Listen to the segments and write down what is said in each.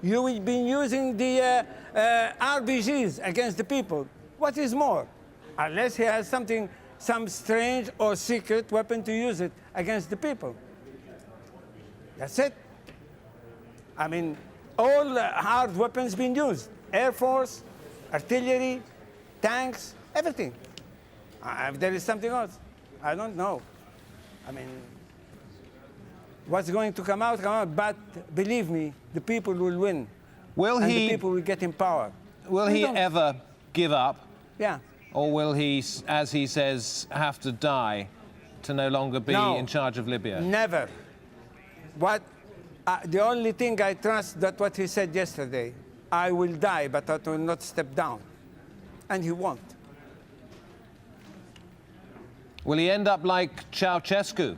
You've been using the RBGs against the people. What is more? Unless he has some strange or secret weapon to use it against the people. That's it. I mean, all hard weapons being used. Air Force, artillery, tanks, everything. If there is something else, I don't know. I mean, what's going to come out, but believe me, the people will win. And the people will get in power. Will he ever give up? Yeah. Or will he, as he says, have to die to no longer be in charge of Libya? Never. The only thing I trust that what he said yesterday, I will die, but I will not step down. And he won't. Will he end up like Ceausescu?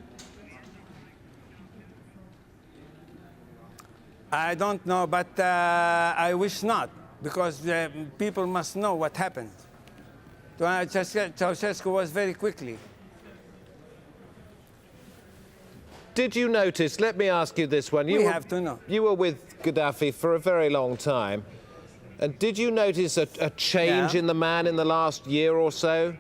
I don't know, but I wish not, because people must know what happened. Ceausescu was very quickly. Did you notice, let me ask you this one. We have to know. You were with Gaddafi for a very long time. And did you notice a change in the man in the last year or so?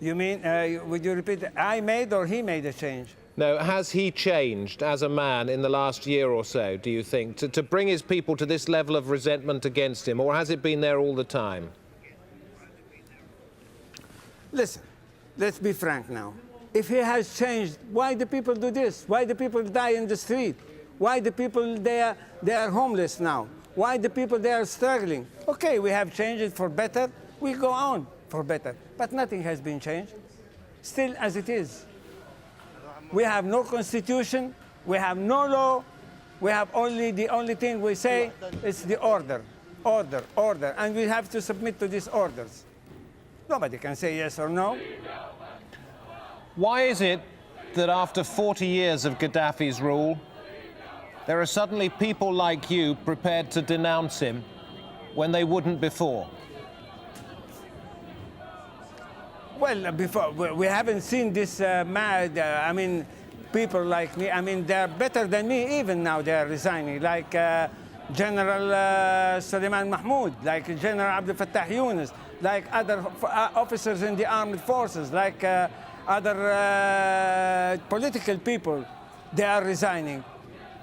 You mean, would you repeat, I made or he made a change? No, has he changed as a man in the last year or so, do you think, to bring his people to this level of resentment against him, or has it been there all the time? Listen, let's be frank now. If he has changed, why do people do this? Why do people die in the street? Why do people, they are homeless now? Why do people, they are struggling? Okay, we have changed it for better. We go on for better. But nothing has been changed. Still as it is. We have no constitution. We have no law. We have the only thing we say is the order. Order, order. And we have to submit to these orders. Nobody can say yes or no. Why is it that after 40 years of Gaddafi's rule, there are suddenly people like you prepared to denounce him when they wouldn't before? Well, before, we haven't seen this mad, I mean, people like me. I mean, they're better than me even now. They're resigning, like General Suleiman Mahmoud, like General Abdel Fattah Yunus, like other officers in the armed forces, like other political people. They are resigning.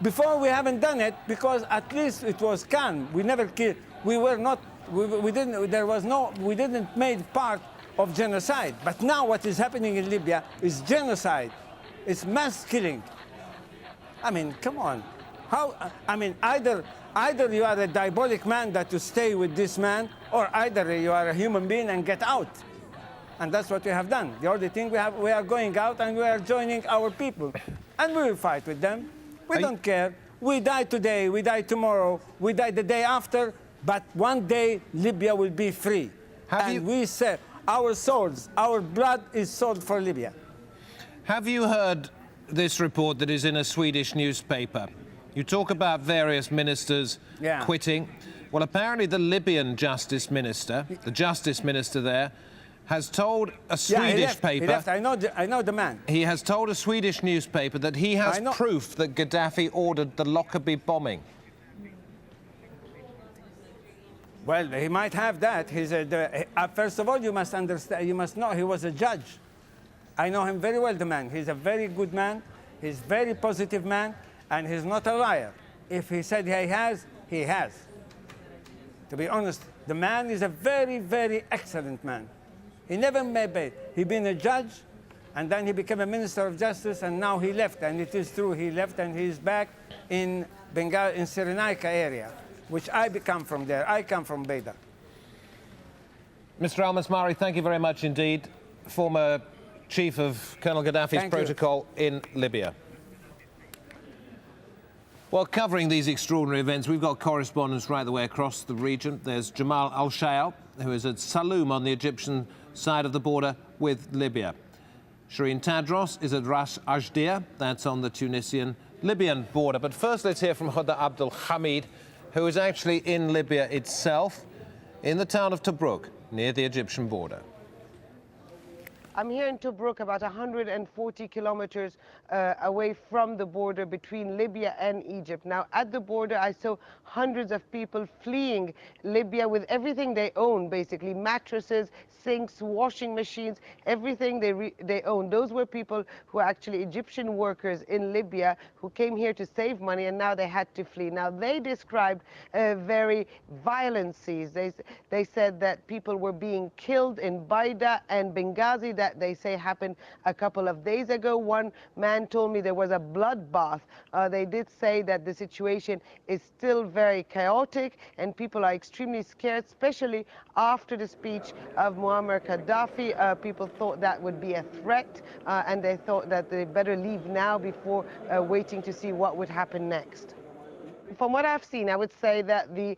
Before we haven't done it because at least it was calm. We never killed. We were not. We didn't. There was no. We didn't make part of genocide. But now what is happening in Libya is genocide. It's mass killing. I mean, come on. How? I mean, either you are a diabolic man that you stay with this man, or either you are a human being and get out. And that's what we have done. The only thing we are going out and we are joining our people, and we will fight with them. We don't care. We die today, we die tomorrow, we die the day after, but one day Libya will be free. We said our souls, our blood is sold for Libya. Have you heard this report that is in a Swedish newspaper? You talk about various ministers quitting. Well, apparently the Libyan justice minister, the justice minister there, has told a Swedish paper... He left. I know the man. He has told a Swedish newspaper that he has proof that Gaddafi ordered the Lockerbie bombing. Well, he might have that. First of all, you must understand, you must know he was a judge. I know him very well, the man. He's a very good man. He's a very positive man, and he's not a liar. If he said he has, he has. To be honest, the man is a very, very excellent man. He never made. He been a judge, and then he became a minister of justice, and now he left. And it is true, he left, and he's back in Bengal, in Cyrenaica area, which I come from there. I come from Beida. Mr. Al-Masmari, thank you very much indeed. Former chief of Colonel Gaddafi's protocol in Libya. Well, covering these extraordinary events, we've got correspondents right the way across the region. There's Jamal Al-Shayal, who is at Saloum on the Egyptian side of the border with Libya. Shireen Tadros is at Ras Ajdir, that's on the Tunisian-Libyan border. But first, let's hear from Huda Abdul Hamid, who is actually in Libya itself, in the town of Tobruk, near the Egyptian border. I'm here in Tobruk, about 140 kilometers away from the border between Libya and Egypt. Now, at the border, I saw hundreds of people fleeing Libya with everything they own, basically mattresses, sinks, washing machines, everything they own. Those were people who are actually Egyptian workers in Libya who came here to save money, and now they had to flee. Now, they described very violent scenes. They said that people were being killed in Baida and Benghazi. That they say happened a couple of days ago. One man told me there was a bloodbath. They did say that the situation is still very chaotic and people are extremely scared, especially after the speech of Muammar Gaddafi. People thought that would be a threat, and they thought that they better leave now before waiting to see what would happen next. From what I've seen, I would say that the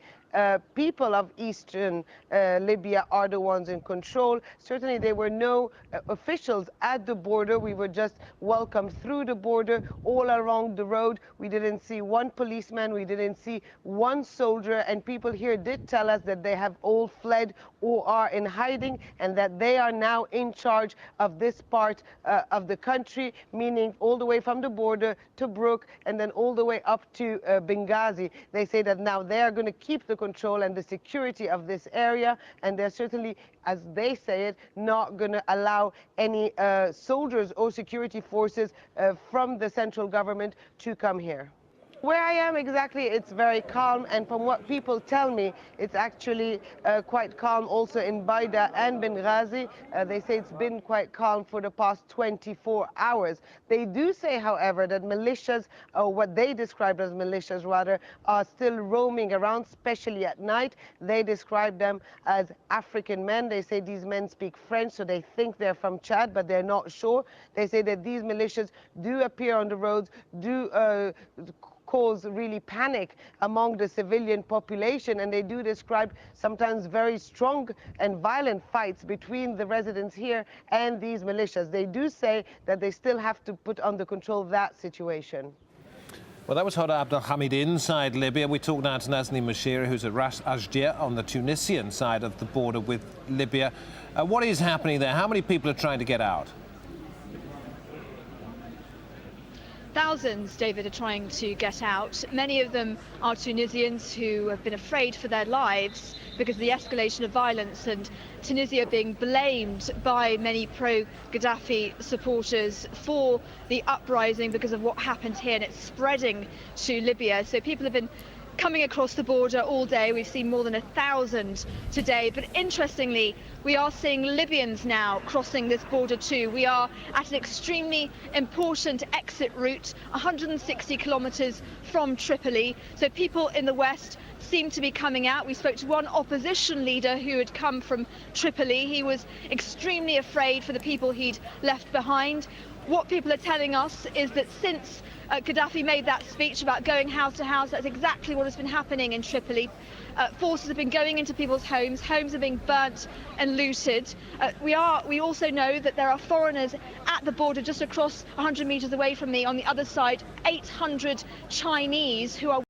people of eastern Libya are the ones in control. Certainly there were no officials at the border. We were just welcomed through the border all along the road. We didn't see one policeman, we didn't see one soldier, and people here did tell us that they have all fled or are in hiding, and that they are now in charge of this part of the country, meaning all the way from the border to Tobruk and then all the way up to Benghazi. They say that now they are going to keep the control and the security of this area, and they're certainly, as they say it, not going to allow any soldiers or security forces from the central government to come here. Where I am exactly, it's very calm, and from what people tell me, it's actually quite calm also in Baida and Benghazi. They say it's been quite calm for the past 24 hours. They do say, however, that militias, or what they describe as militias rather, are still roaming around, especially at night. They describe them as African men. They say these men speak French, so they think they're from Chad, but they're not sure. They say that these militias do appear on the roads, do cause really panic among the civilian population, and they do describe sometimes very strong and violent fights between the residents here and these militias. They do say that they still have to put under control that situation. Well, that was Hoda Abdelhamid inside Libya. We talked now to Nazanin Moshiri, who's at Ras Ashjir on the Tunisian side of the border with Libya. What is happening there? How many people are trying to get out? Thousands, David, are trying to get out. Many of them are Tunisians who have been afraid for their lives because of the escalation of violence, and Tunisia being blamed by many pro-Gaddafi supporters for the uprising because of what happened here, and it's spreading to Libya. So people have been coming across the border all day. We've seen more than 1,000 today, but interestingly, we are seeing Libyans now crossing this border too. We are at an extremely important exit route, 160 kilometers from Tripoli. So people in the west seem to be coming out. We spoke to one opposition leader who had come from Tripoli. He was extremely afraid for the people he'd left behind. What people are telling us is that since Gaddafi made that speech about going house to house, that's exactly what has been happening in Tripoli. Forces have been going into people's homes. Homes are being burnt and looted. We also know that there are foreigners at the border just across 100 meters away from me on the other side, 800 Chinese who are